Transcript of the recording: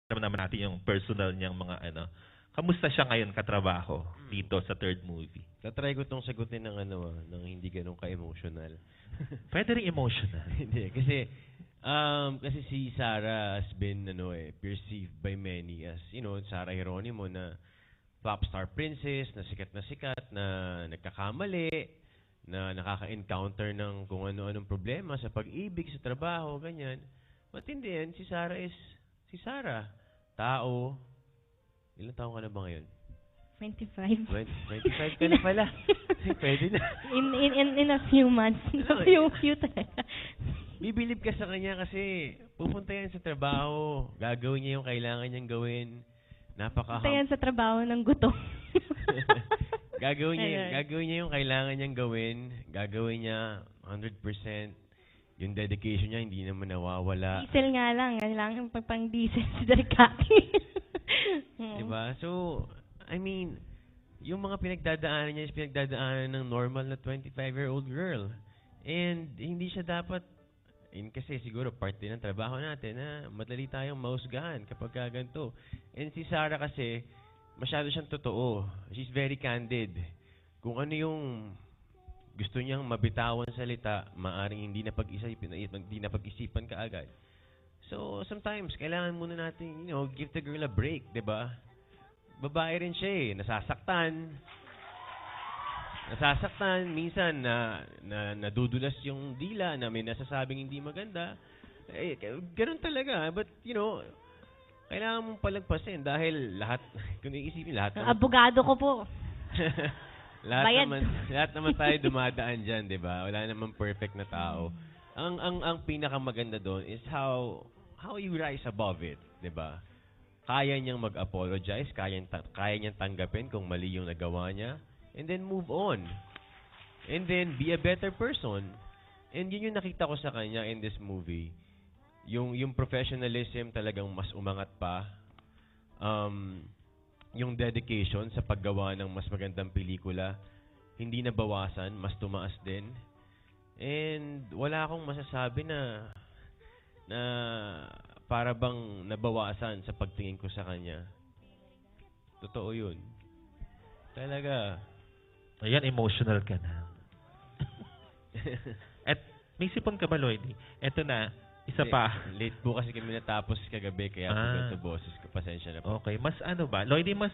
alam naman natin yung personal niyang mga ano. Kamusta siya ngayon katrabaho dito sa third movie? Tatry ko tong sagutin ng ng hindi ganun ka-emotional. Pwede rin emotional. Hindi, kasi si Sarah has been perceived by many as, Sarah Geronimo na pop star princess, na sikat, na nagkakamali, na nakaka-encounter ng kung ano-anong problema sa pag-ibig, sa trabaho, ganyan. But in the end, si Sarah is si Sarah. Tao. Ilang taon ka na ba ngayon? 25. 25 ka na pala. Pwede na. In a few months. few talaga. Bibilib ka sa kanya kasi pupunta yan sa trabaho. Gagawin niya yung kailangan niyang gawin. Punta yan sa trabaho ng gutom. Gagawin niya yung kailangan niyang gawin. Gagawin niya 100%. Yung dedication niya hindi naman nawawala. Diesel nga lang. Kailangan pang diesel si Darkaki. Diba? So, I mean, yung mga pinagdadaanan niya is pinagdadaanan ng normal na 25-year-old girl. And hindi siya dapat, kasi siguro part din ng trabaho natin na madali tayong mahusgahan kapag ganito. And si Sarah kasi, masyado siyang totoo. She's very candid. Kung ano yung gusto niyang mabitawan salita, maaring hindi napag-isipan kaagad. So, sometimes, kailangan muna natin, give the girl a break, di ba? Babae rin siya nasasaktan, minsan nadudulas yung dila, na may nasasabing hindi maganda. Ganun talaga. But, kailangan mong palagpasin dahil lahat, kung iisipin lahat naman, abogado ko po. lahat naman tayo dumadaan dyan, di ba? Wala namang perfect na tao. Ang pinakamaganda doon is how you rise above it, di ba? Kaya niyang mag-apologize, kaya niyang tanggapin kung mali yung nagawa niya, and then move on. And then be a better person. And yun yung nakita ko sa kanya in this movie. Yung professionalism talagang mas umangat pa. Yung dedication sa paggawa ng mas magandang pelikula, hindi nabawasan, mas tumaas din. And wala akong masasabi na para bang nabawasan sa pagtingin ko sa kanya. Totoo yun. Talaga. Ayan, emotional ka na. At may sipon ka ba, Lloydie? Eto na, isa pa. Late po kasi kami natapos kagabi, kaya ganito boses ko. Pasensya na po. Okay, mas ano ba? Lloydie, mas